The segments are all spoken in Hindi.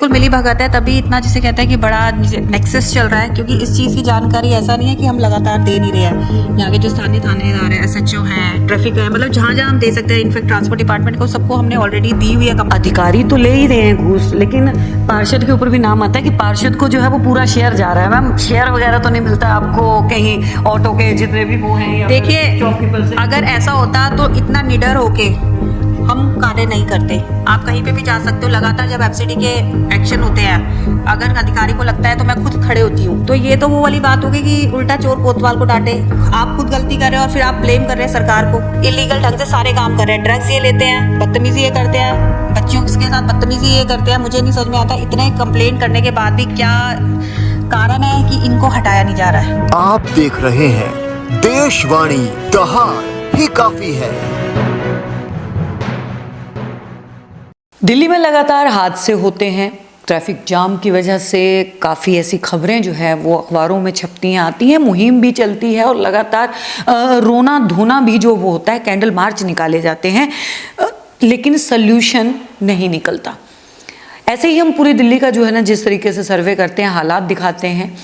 बिल्कुल मिली भगत है, तभी इतना जिसे कहते हैं कि बड़ा नेक्सस चल रहा है, क्योंकि इस चीज़ की जानकारी ऐसा नहीं है कि हम लगातार दे नहीं रहे हैं। यहाँ के जो स्थानीय थानेदार है, एसएचओ हैं, ट्रैफिक है, मतलब जहाँ जहाँ हम दे सकते हैं, इनफैक्ट ट्रांसपोर्ट डिपार्टमेंट को सबको हमने ऑलरेडी दी हुई है। अधिकारी तो ले ही रहे हैं घूस, लेकिन पार्षद के ऊपर भी नाम आता है कि पार्षद को जो है वो पूरा शेयर जा रहा है। मैम शेयर वगैरह तो नहीं मिलता आपको कहीं ऑटो के जितने भी वो हैं? देखिए, अगर ऐसा होता तो इतना निडर होके हम कार्य नहीं करते। आप कहीं पे भी जा सकते हो, लगातार जब एफसीडी के एक्शन होते हैं, अगर अधिकारी को लगता है तो मैं खुद खड़े होती हूँ। तो ये तो वो वाली बात होगी कि उल्टा चोर कोतवाल को डांटे। आप खुद गलती कर रहे हो और फिर आप ब्लेम कर रहे हैं सरकार को। इलीगल ढंग से सारे काम कर रहे हैं, ड्रग्स ये लेते हैं, बदतमीजी ये करते हैं, बच्चियों के साथ बदतमीजी ये करते हैं। मुझे नहीं समझ में आता इतने कंप्लेंट करने के बाद भी क्या कारण है कि इनको हटाया नहीं जा रहा है। आप देख रहे हैं देशवाणी, दहाड़ ही काफी है। दिल्ली में लगातार हादसे होते हैं। ट्रैफिक जाम की वजह से काफ़ी ऐसी खबरें जो है वो अखबारों में छपती हैं, आती हैं, मुहिम भी चलती है और लगातार रोना धोना भी जो वो होता है, कैंडल मार्च निकाले जाते हैं, लेकिन सल्यूशन नहीं निकलता। ऐसे ही हम पूरी दिल्ली का जो है ना जिस तरीके से सर्वे करते हैं, हालात दिखाते हैं,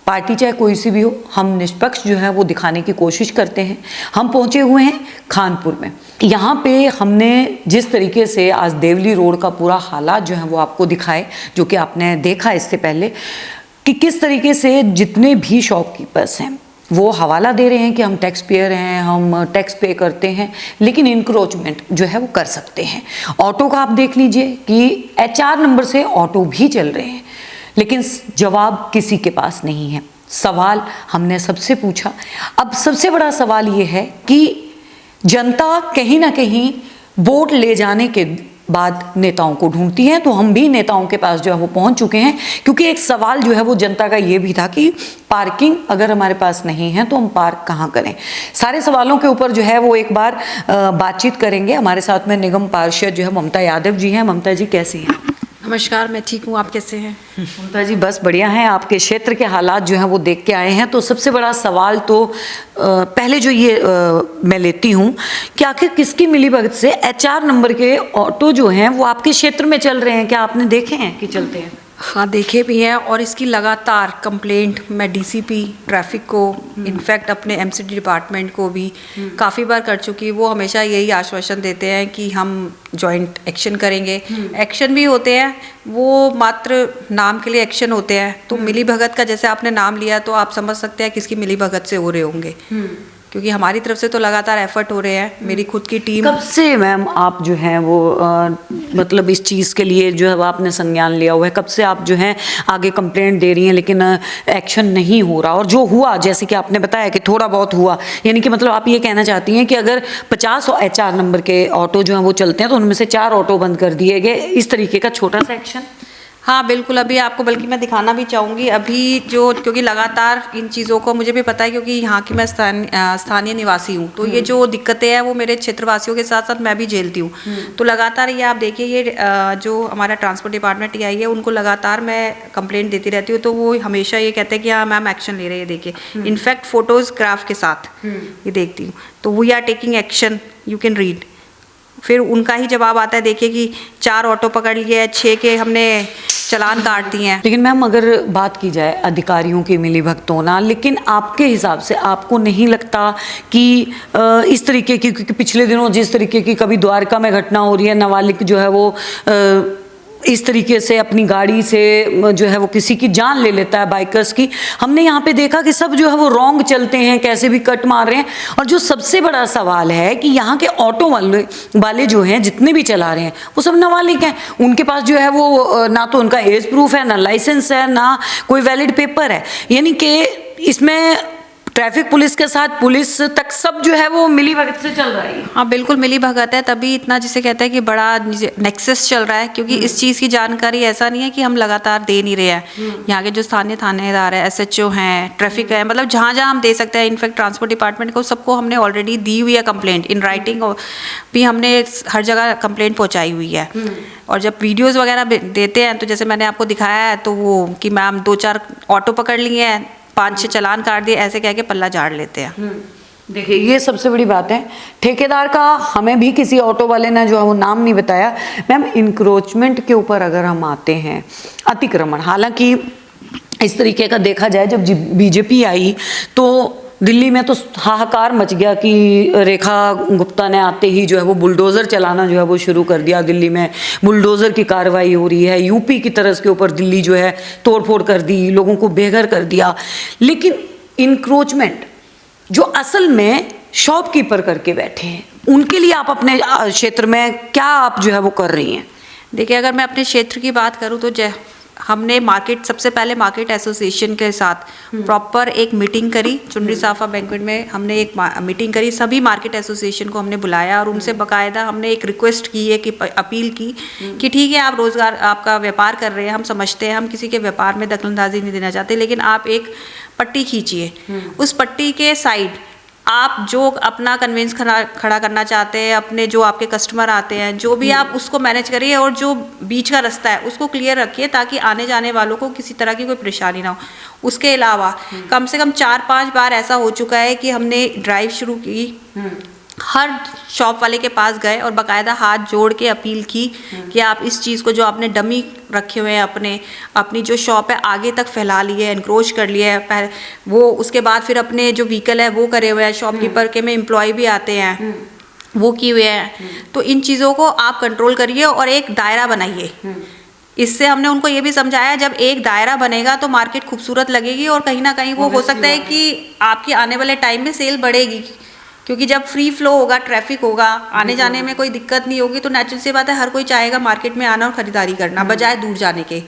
पार्टी चाहे कोई सी भी हो, हम निष्पक्ष जो है वो दिखाने की कोशिश करते हैं। हम पहुंचे हुए हैं खानपुर में। यहाँ पे हमने जिस तरीके से आज देवली रोड का पूरा हालात जो है वो आपको दिखाए, जो कि आपने देखा इससे पहले कि किस तरीके से जितने भी शॉपकीपर्स हैं वो हवाला दे रहे हैं कि हम टैक्स पेयर हैं, हम टैक्स पे करते हैं, लेकिन इंक्रोचमेंट जो है वो कर सकते हैं। ऑटो का आप देख लीजिए कि HR नंबर से ऑटो भी चल रहे हैं, लेकिन जवाब किसी के पास नहीं है। सवाल हमने सबसे पूछा। अब सबसे बड़ा सवाल ये है कि जनता कहीं ना कहीं वोट ले जाने के बाद नेताओं को ढूंढती है, तो हम भी नेताओं के पास जो है वो पहुंच चुके हैं, क्योंकि एक सवाल जो है वो जनता का ये भी था कि पार्किंग अगर हमारे पास नहीं है तो हम पार्क कहाँ करें। सारे सवालों के ऊपर जो है वो एक बार बातचीत करेंगे। हमारे साथ में निगम पार्षद जो है ममता यादव जी हैं। ममता जी कैसी हैं? नमस्कार, मैं ठीक हूँ, आप कैसे हैं? ममता जी बस बढ़िया हैं। आपके क्षेत्र के हालात जो हैं वो देख के आए हैं, तो सबसे बड़ा सवाल तो पहले जो ये मैं लेती हूँ कि आखिर किसकी मिलीभगत से HR नंबर के ऑटो जो हैं वो आपके क्षेत्र में चल रहे हैं? क्या आपने देखे हैं कि चलते हैं? हाँ, देखे भी हैं, और इसकी लगातार कंप्लेंट मैं DCP ट्रैफिक को, इनफैक्ट अपने MCD डिपार्टमेंट को भी काफ़ी बार कर चुकी। वो हमेशा यही आश्वासन देते हैं कि हम जॉइंट एक्शन करेंगे। एक्शन भी होते हैं, वो मात्र नाम के लिए एक्शन होते हैं। तो मिली भगत का जैसे आपने नाम लिया तो आप समझ सकते हैं किसकी मिली भगत से हो रहे होंगे, क्योंकि हमारी तरफ से तो लगातार एफर्ट हो रहे हैं। मेरी खुद की टीम। कब से मैम आप जो हैं वो मतलब इस चीज़ के लिए जो है वो आपने संज्ञान लिया हुआ है? कब से आप जो हैं आगे कंप्लेंट दे रही हैं लेकिन एक्शन नहीं हो रहा? और जो हुआ, जैसे कि आपने बताया कि थोड़ा बहुत हुआ, यानी कि मतलब आप ये कहना चाहती हैं कि अगर 50 HR नंबर के ऑटो जो हैं वो चलते हैं तो उनमें से 4 ऑटो बंद कर दिए गए, इस तरीके का छोटा सा एक्शन? हाँ बिल्कुल, अभी आपको बल्कि मैं दिखाना भी चाहूँगी अभी जो, क्योंकि लगातार इन चीज़ों को मुझे भी पता है, क्योंकि यहाँ की मैं स्थानीय निवासी हूँ। तो ये जो दिक्कतें हैं वो मेरे क्षेत्रवासियों के साथ साथ मैं भी झेलती हूँ। तो लगातार ये आप देखिए, ये जो हमारा ट्रांसपोर्ट डिपार्टमेंट TI है, उनको लगातार मैं कंप्लेंट देती रहती हूँ, तो वो हमेशा ये कहते हैं कि हाँ मैम एक्शन ले रहे हैं। देखिए इनफैक्ट फोटोज़ ग्राफ के साथ ये देखती हूँ, तो we are taking action, you can read. फिर उनका ही जवाब आता है, देखिए कि 4 ऑटो पकड़ लिए, 6 के हमने चलान काट दिए हैं। लेकिन मैम अगर बात की जाए अधिकारियों की मिलीभगत होना, लेकिन आपके हिसाब से आपको नहीं लगता कि इस तरीके की, क्योंकि पिछले दिनों जिस तरीके की कभी द्वारका में घटना हो रही है, नाबालिग जो है वो इस तरीके से अपनी गाड़ी से जो है वो किसी की जान ले लेता है, बाइकर्स की, हमने यहाँ पे देखा कि सब जो है वो रॉन्ग चलते हैं, कैसे भी कट मार रहे हैं। और जो सबसे बड़ा सवाल है कि यहाँ के ऑटो वाले जो हैं, जितने भी चला रहे हैं, वो सब नाबालिग हैं। उनके पास जो है वो ना तो उनका एज प्रूफ है, ना लाइसेंस है, ना कोई वैलिड पेपर है। यानी कि इसमें ट्रैफिक पुलिस के साथ पुलिस तक सब जो है वो मिली भगत से चल रहा है। हाँ बिल्कुल मिली भगत है, तभी इतना जिसे कहते हैं कि बड़ा नेक्सस चल रहा है, क्योंकि इस चीज़ की जानकारी ऐसा नहीं है कि हम लगातार दे नहीं रहे हैं। यहाँ के जो स्थानीय थानेदार है, SHO हैं, ट्रैफिक है, मतलब जहाँ जहाँ हम दे सकते हैं, इनफैक्ट ट्रांसपोर्ट डिपार्टमेंट को सबको हमने ऑलरेडी दी हुई है कंप्लेंट इन राइटिंग, भी हमने हर जगह कंप्लेंट पहुँचाई हुई है। और जब वीडियोज़ वगैरह देते हैं तो जैसे मैंने आपको दिखाया है, तो वो कि मैम 2-4 ऑटो पकड़ लिए हैं, 5-6 चलान काट दिए, ऐसे कह के पल्ला झाड़ लेते हैं। देखिए ये सबसे बड़ी बात है, ठेकेदार का हमें भी किसी ऑटो वाले ने जो है वो नाम नहीं बताया। मैम इंक्रोचमेंट के ऊपर अगर हम आते हैं, अतिक्रमण, हालांकि इस तरीके का देखा जाए जब बीजेपी आई तो दिल्ली में तो हाहाकार मच गया कि रेखा गुप्ता ने आते ही जो है वो बुलडोज़र चलाना जो है वो शुरू कर दिया। दिल्ली में बुलडोज़र की कार्रवाई हो रही है, यूपी की तरस के ऊपर दिल्ली जो है तोड़फोड़ कर दी, लोगों को बेघर कर दिया। लेकिन इंक्रोचमेंट जो असल में शॉपकीपर करके बैठे हैं, उनके लिए आप अपने क्षेत्र में क्या आप जो है वो कर रही हैं? देखिए, अगर मैं अपने क्षेत्र की बात करूँ तो हमने सबसे पहले मार्केट एसोसिएशन के साथ प्रॉपर एक मीटिंग करी। चुनरी साफा बैंक्वेट में हमने एक मीटिंग करी, सभी मार्केट एसोसिएशन को हमने बुलाया और उनसे बकायदा हमने एक रिक्वेस्ट की है, कि अपील की कि ठीक है, आप रोजगार, आपका व्यापार कर रहे हैं, हम समझते हैं, हम किसी के व्यापार में दखलंदाजी नहीं देना चाहते, लेकिन आप एक पट्टी खींचिए, उस पट्टी के साइड आप जो अपना कन्वेंस खड़ा करना चाहते हैं, अपने जो आपके कस्टमर आते हैं, जो भी आप उसको मैनेज करिए, और जो बीच का रास्ता है उसको क्लियर रखिए, ताकि आने जाने वालों को किसी तरह की कोई परेशानी ना हो। उसके अलावा कम से कम 4-5 बार ऐसा हो चुका है कि हमने ड्राइव शुरू की, हर शॉप वाले के पास गए और बकायदा हाथ जोड़ के अपील की कि आप इस चीज़ को, जो आपने डमी रखे हुए हैं अपनी जो शॉप है, आगे तक फैला लिए, एनक्रोच कर लिए है वो, उसके बाद फिर अपने जो व्हीकल है वो करे हुए हैं, शॉपकीपर के में एम्प्लॉय भी आते हैं वो किए हुए हैं। तो इन चीज़ों को आप कंट्रोल करिए और एक दायरा बनाइए। इससे हमने उनको ये भी समझाया, जब एक दायरा बनेगा तो मार्केट खूबसूरत लगेगी, और कहीं ना कहीं वो हो सकता है कि आपकी आने वाले टाइम में सेल बढ़ेगी, क्योंकि जब फ्री फ्लो होगा, ट्रैफिक होगा, आने जाने में कोई दिक्कत नहीं होगी, तो नेचुरल सी बात है हर कोई चाहेगा मार्केट में आना और खरीदारी करना, बजाय दूर जाने के।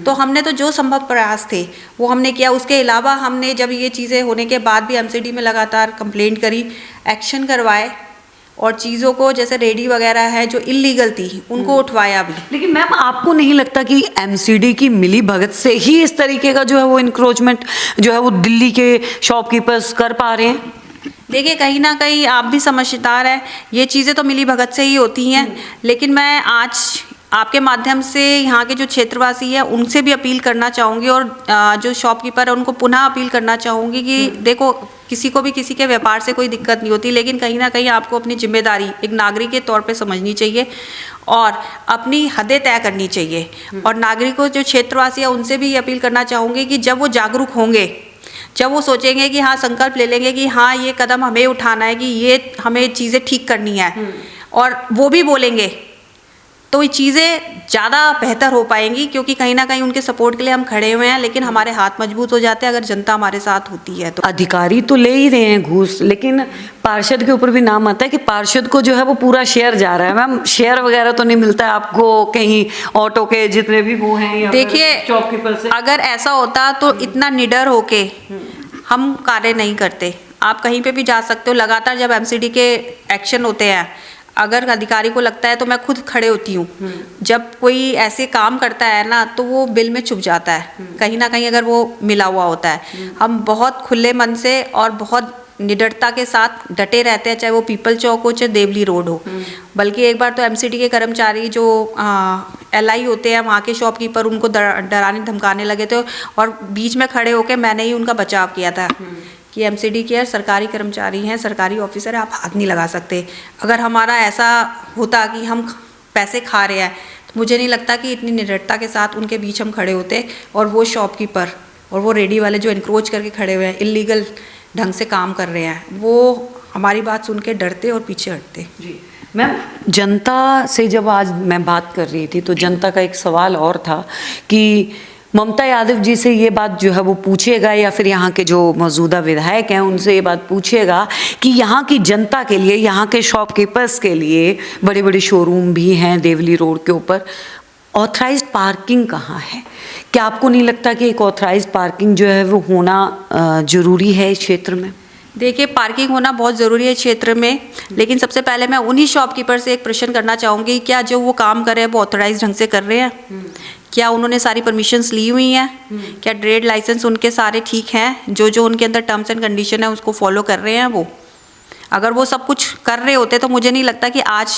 तो हमने तो जो संभव प्रयास थे वो हमने किया। उसके अलावा हमने जब ये चीज़ें होने के बाद भी एमसीडी में लगातार कंप्लेंट करी, एक्शन करवाए, और चीज़ों को, जैसे रेडी वगैरह है जो इलीगल थी, उनको उठवाया भी। लेकिन मैम आपको नहीं लगता कि एमसीडी की मिली भगत से ही इस तरीके का जो है वो इंक्रोचमेंट जो है वो दिल्ली के शॉपकीपर्स कर पा रहे हैं? देखिए, कहीं ना कहीं आप भी समझदार हैं, ये चीज़ें तो मिली भगत से ही होती हैं, लेकिन मैं आज आपके माध्यम से यहाँ के जो क्षेत्रवासी हैं उनसे भी अपील करना चाहूँगी, और जो शॉपकीपर है उनको पुनः अपील करना चाहूँगी कि देखो, किसी को भी किसी के व्यापार से कोई दिक्कत नहीं होती, लेकिन कहीं ना कहीं आपको अपनी जिम्मेदारी एक नागरिक के तौर पे समझनी चाहिए और अपनी हदें तय करनी चाहिए। और नागरिकों, जो क्षेत्रवासी है, उनसे भी ये अपील करना चाहूँगी कि जब वो जागरूक होंगे, जब वो सोचेंगे कि हाँ, संकल्प ले लेंगे कि हाँ, ये कदम हमें उठाना है, कि ये हमें चीज़ें ठीक करनी है, और वो भी बोलेंगे, तो ये चीज़ें ज़्यादा बेहतर हो पाएंगी, क्योंकि कहीं ना कहीं उनके सपोर्ट के लिए हम खड़े हुए हैं, लेकिन हमारे हाथ मजबूत हो जाते हैं अगर जनता हमारे साथ होती है। तो अधिकारी तो ले ही रहे हैं घूस, लेकिन पार्षद के ऊपर भी नाम आता है कि पार्षद को जो है वो पूरा शेयर जा रहा है। मैम शेयर वगैरह तो नहीं मिलता है आपको कहीं ऑटो के जितने भी वो हैं? देखिए, शॉपकीपर से अगर ऐसा होता तो इतना निडर होके हम कार्य नहीं करते। आप कहीं पे भी जा सकते हो, लगातार जब एमसीडी के एक्शन होते हैं, अगर अधिकारी को लगता है तो मैं खुद खड़े होती हूँ। जब कोई ऐसे काम करता है ना, तो वो बिल में छुप जाता है कहीं ना कहीं, अगर वो मिला हुआ होता है। हम बहुत खुले मन से और बहुत निडरता के साथ डटे रहते हैं, चाहे वो पीपल चौक हो, चाहे देवली रोड हो। बल्कि एक बार तो एमसीडी के कर्मचारी जो एलआई होते हैं, वहाँ के शॉपकीपर, उनको डराने धमकाने लगे थे, और बीच में खड़े होकर मैंने ही उनका बचाव किया था कि एमसीडी के सरकारी कर्मचारी हैं, सरकारी ऑफिसर है, आप हाथ नहीं लगा सकते। अगर हमारा ऐसा होता कि हम पैसे खा रहे हैं, तो मुझे नहीं लगता कि इतनी निडरता के साथ उनके बीच हम खड़े होते, और वो शॉपकीपर और वो रेडी वाले जो इनक्रोच करके खड़े हुए हैं, इलीगल ढंग से काम कर रहे हैं, वो हमारी बात सुन के डरते और पीछे हटते। जी मैम, जनता से जब आज मैं बात कर रही थी तो जनता का एक सवाल और था कि ममता यादव जी से ये बात जो है वो पूछेगा, या फिर यहाँ के जो मौजूदा विधायक हैं उनसे ये बात पूछेगा कि यहाँ की जनता के लिए, यहाँ के शॉपकीपर्स के लिए बड़े बड़े शोरूम भी हैं देवली रोड के ऊपर, ऑथराइज्ड पार्किंग कहाँ है? क्या आपको नहीं लगता कि एक ऑथराइज्ड पार्किंग जो है वो होना ज़रूरी है इस क्षेत्र में? देखिए, पार्किंग होना बहुत ज़रूरी है क्षेत्र में, लेकिन सबसे पहले मैं उन्हीं शॉपकीपर से एक प्रश्न करना चाहूँगी, क्या जो वो काम कर रहे हैं वो ऑथराइज ढंग से कर रहे हैं? क्या उन्होंने सारी परमिशंस ली हुई हैं? क्या ट्रेड लाइसेंस उनके सारे ठीक हैं? जो जो उनके अंदर टर्म्स एंड कंडीशन है उसको फॉलो कर रहे हैं वो? अगर वो सब कुछ कर रहे होते तो मुझे नहीं लगता कि आज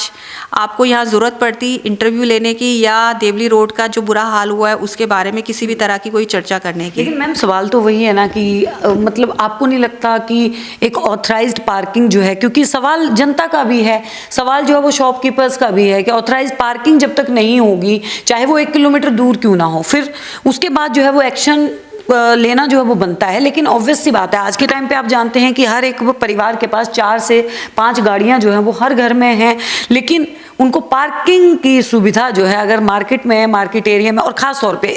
आपको यहाँ ज़रूरत पड़ती इंटरव्यू लेने की या देवली रोड का जो बुरा हाल हुआ है उसके बारे में किसी भी तरह की कोई चर्चा करने की। लेकिन मैम सवाल तो वही है ना कि मतलब आपको नहीं लगता कि एक ऑथराइज्ड पार्किंग जो है, क्योंकि सवाल जनता का भी है, सवाल जो है वो शॉपकीपर्स का भी है कि ऑथराइज्ड पार्किंग जब तक नहीं होगी, चाहे वो 1 किलोमीटर दूर क्यों ना हो, फिर उसके बाद जो है वो एक्शन लेना जो है वो बनता है। लेकिन ऑब्वियस सी बात है, आज के टाइम पे आप जानते हैं कि हर एक परिवार के पास 4 से 5 गाड़ियां जो है वो हर घर में हैं, लेकिन उनको पार्किंग की सुविधा जो है अगर मार्केट में, मार्केट एरिया में, और ख़ास तौर पे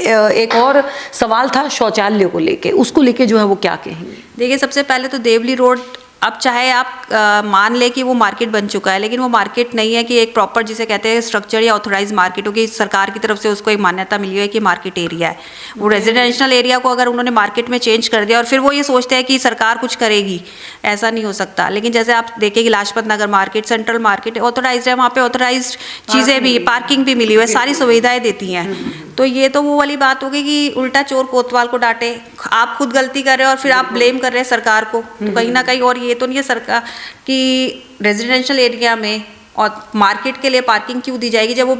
एक और सवाल था शौचालय को लेके, उसको लेके जो है वो क्या कहेंगे? देखिए, सबसे पहले तो देवली रोड अब चाहे आप मान ले कि वो मार्केट बन चुका है, लेकिन वो मार्केट नहीं है कि एक प्रॉपर जिसे कहते हैं स्ट्रक्चर या ऑथोराइज मार्केट हो कि सरकार की तरफ से उसको एक मान्यता मिली है कि मार्केट एरिया है। वो रेजिडेंशियल एरिया को अगर उन्होंने मार्केट में चेंज कर दिया और फिर वो ये सोचते हैं कि सरकार कुछ करेगी, ऐसा नहीं हो सकता। लेकिन जैसे आप देखें कि Lajpat Nagar market, central market authorise है, वहाँ पे ऑथोराइज चीज़ें भी, पार्किंग भी मिली हुई है, सारी सुविधाएं देती हैं। तो ये तो वो वाली बात होगी कि उल्टा चोर कोतवाल को डांटे, आप खुद गलती कर रहे हो और फिर आप ब्लेम कर रहे हैं सरकार को, तो कहीं ना कहीं। और ये तो नहीं है सरकार कि रेजिडेंशियल एरिया में और मार्केट के लिए पार्किंग क्यों दी जाएगी जब वो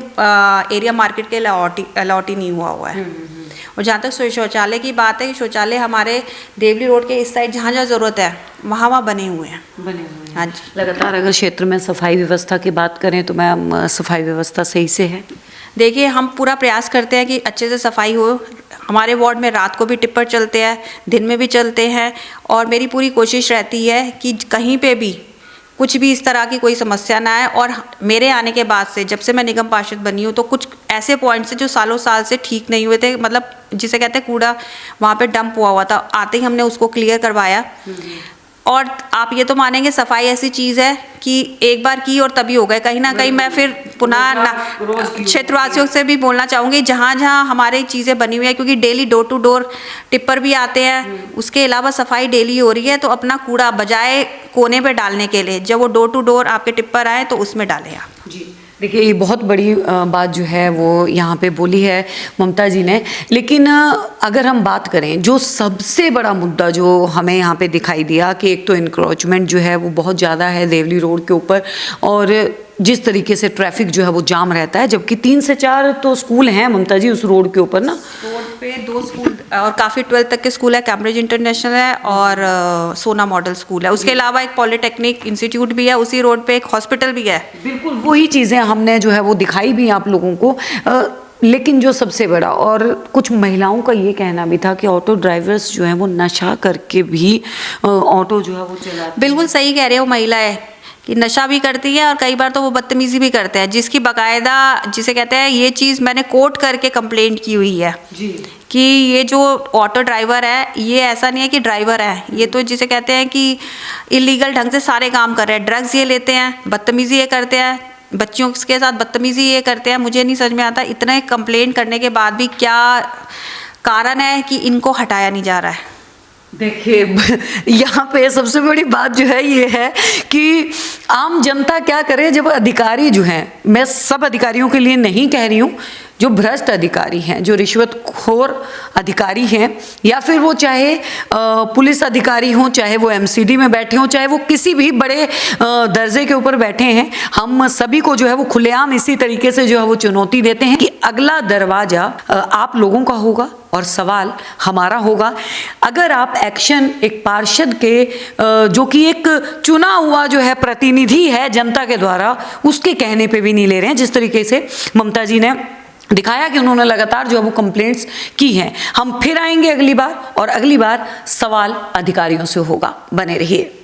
एरिया मार्केट के अलॉट ही नहीं हुआ है। और जहाँ तक शौचालय की बात है कि शौचालय हमारे देवली रोड के इस साइड जहाँ जहाँ ज़रूरत है वहाँ बने हुए हैं। हाँ जी। लगातार अगर क्षेत्र में सफाई व्यवस्था की बात करें तो मैम सफाई व्यवस्था सही से है? देखिए, हम पूरा प्रयास करते हैं कि अच्छे से सफाई हो। हमारे वार्ड में रात को भी टिप्पर चलते हैं, दिन में भी चलते हैं, और मेरी पूरी कोशिश रहती है कि कहीं पे भी कुछ भी इस तरह की कोई समस्या ना आए। और मेरे आने के बाद से, जब से मैं निगम पार्षद बनी हूँ, तो कुछ ऐसे पॉइंट्स हैं जो सालों साल से ठीक नहीं हुए थे, मतलब जिसे कहते हैं कूड़ा वहाँ पे डंप हुआ था, आते ही हमने उसको क्लियर करवाया। और आप ये तो मानेंगे, सफाई ऐसी चीज़ है कि एक बार की और तभी हो गए। कहीं ना कहीं मैं फिर पुनः क्षेत्रवासियों से भी बोलना चाहूँगी, जहाँ जहाँ हमारे चीज़ें बनी हुई है, क्योंकि daily door to door tipper भी आते हैं, उसके अलावा सफाई डेली हो रही है, तो अपना कूड़ा बजाय कोने पे डालने के लिए जब वो डोर टू डोर आपके टिप्पर आए तो उसमें डालें आप। जी, देखिए ये बहुत बड़ी बात जो है वो यहाँ पे बोली है ममता जी ने। लेकिन अगर हम बात करें जो सबसे बड़ा मुद्दा जो हमें यहाँ पे दिखाई दिया कि एक तो इंक्रोचमेंट जो है वो बहुत ज़्यादा है देवली रोड के ऊपर, और जिस तरीके से ट्रैफिक जो है वो जाम रहता है, जबकि 3 से 4 तो स्कूल हैं ममता जी उस रोड के ऊपर ना। रोड पे 2 स्कूल और काफ़ी 12th तक के स्कूल है, कैम्ब्रिज इंटरनेशनल है और सोना मॉडल स्कूल है। उसके अलावा एक पॉलिटेक्निक इंस्टीट्यूट भी है, उसी रोड पे एक हॉस्पिटल भी है। बिल्कुल वही चीज़ें हमने जो है वो दिखाई भी आप लोगों को। लेकिन जो सबसे बड़ा, और कुछ महिलाओं का ये कहना भी था कि ऑटो ड्राइवर्स जो हैं वो नशा करके भी ऑटो जो है वो चलाते। बिल्कुल सही कह रहे हो, महिलाएं कि नशा भी करती है और कई बार तो वो बदतमीजी भी करते हैं, जिसकी बाकायदा जिसे कहते हैं ये चीज़ मैंने कोर्ट करके कंप्लेंट की हुई है जी, कि ये जो ऑटो ड्राइवर है ये ऐसा नहीं है कि ड्राइवर है, ये तो जिसे कहते हैं कि इलीगल ढंग से सारे काम कर रहे हैं। ड्रग्स ये लेते हैं, बदतमीजी ये करते हैं, बच्चियों के साथ बदतमीजी ये करते हैं। मुझे नहीं समझ में आता इतने कंप्लेंट करने के बाद भी क्या कारण है कि इनको हटाया नहीं जा रहा है। देखिए यहाँ पे सबसे बड़ी बात जो है ये है कि आम जनता क्या करे जब अधिकारी जो हैं, मैं सब अधिकारियों के लिए नहीं कह रही हूँ, जो भ्रष्ट अधिकारी हैं, जो रिश्वतखोर अधिकारी हैं, या फिर वो चाहे पुलिस अधिकारी हों, चाहे वो एमसीडी में बैठे हों, चाहे वो किसी भी बड़े दर्जे के ऊपर बैठे हैं, हम सभी को जो है वो खुलेआम इसी तरीके से जो है वो चुनौती देते हैं कि अगला दरवाजा आप लोगों का होगा और सवाल हमारा होगा। अगर आप एक्शन एक पार्षद के जो कि एक चुना हुआ जो है प्रतिनिधि है जनता के द्वारा, उसके कहने पे भी नहीं ले रहे हैं, जिस तरीके से ममता जी ने दिखाया कि उन्होंने लगातार जो है वो कंप्लेंट्स की हैं। हम फिर आएंगे अगली बार, और अगली बार सवाल अधिकारियों से होगा। बने रहिए।